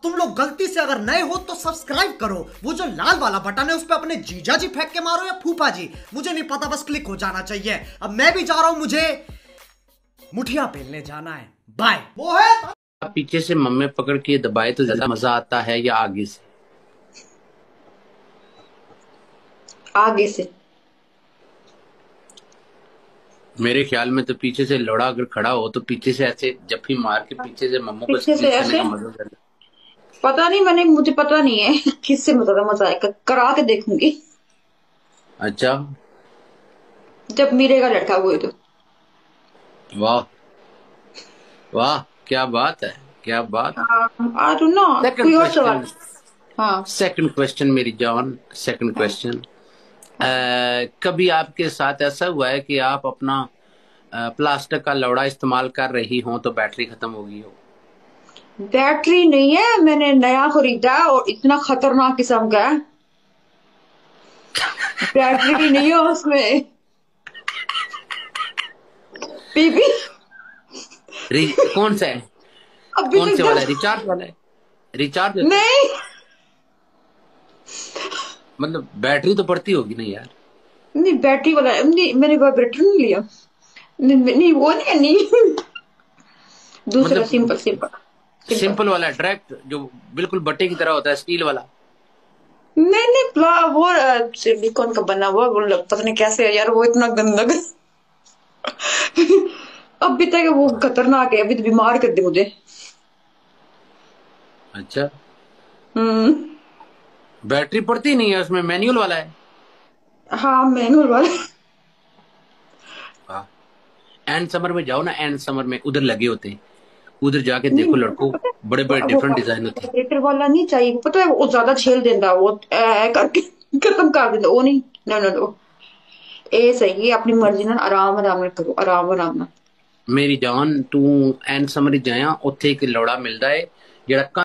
तुम लोग गलती से अगर नए हो तो सब्सक्राइब करो, वो जो लाल वाला बटन है उस पर अपने जीजा जी फेंक के मारो या फूफा जी, मुझे नहीं पता, बस क्लिक हो जाना चाहिए। अब मैं भी जा रहा हूं, मुझे मुठिया पेलने जाना है। बाय। वो है पीछे से मम्मी पकड़ के दबाए तो ज्यादा मजा आता है या आगे से? आगे से। मेरे ख्याल में तो पीछे से लौड़ा अगर खड़ा हो तो पीछे से ऐसे जफ्फी मार के पीछे से मम्मू को पीछे से स्क्वीज करने ऐसे। का मजा ज्यादा। पता नहीं, मुझे पता नहीं है किससे मजा आएगा, करा के देखूंगी अच्छा, जब मिलेगा लड़का हुए तो। वाह वाह, क्या बात है, क्या बात है। I don't know. सेकंड कोई और क्वेश्चन, सवाल। हाँ। सेकंड क्वेश्चन मेरी जान, सेकंड हाँ। क्वेश्चन। हाँ। कभी आपके साथ ऐसा हुआ है कि आप अपना प्लास्टिक का लौड़ा इस्तेमाल कर रही हो तो बैटरी खत्म हो गई हो? बैटरी नहीं है, मैंने नया खरीदा और इतना खतरनाक किस्म का है। बैटरी नहीं है उसमें। बीबी। कौन सा है? अभी कौन तक से वाला है? जब। रिचार्ज वाला है? रिचार्ज होता है? नहीं मतलब बैटरी तो पड़ती होगी ना यार। नहीं, बैटरी वाला नहीं, मैंने वाइब्रेटर नहीं लिया। नहीं, नहीं वो नहीं, नहीं। दूसरा मतलब सिंपल सिंपल। सिंपल। सिंपल वाला डायरेक्ट जो बिल्कुल बट्टे की तरह होता है, स्टील वाला? नहीं नहीं, वो सिलिकॉन का बना हुआ, वो पता नहीं कैसे है यार, वो इतना गंदा अभी तक वो खतरनाक है, अभी तो बीमार कर दे मुझे। अच्छा, हम्म। बैटरी पड़ती नहीं है उसमें, मैनुअल वाला है? हाँ, मैनुअल वाला। वाह। एंड समर में जाओ ना, एंड समर में उधर लगे होते हैं, उधर जाके नहीं, देखो मुझे लड़कों, पता बड़े बड़े है वो डिफरेंट डिजाइन होते हैं। वाइब्रेटर वाला नहीं चाहिए, पता है वो ज्यादा झेल देता, वो करके खत्म कर देता, वो नहीं। नो नो नो, ये सही है, अपनी मर्जी ना, आराम आराम ਨਾਲ करो, आराम आराम ਨਾਲ। मेरी जान तू एंड समर जाया, उत्थे एक लौड़ा मिलता है ਜਿਹੜਾ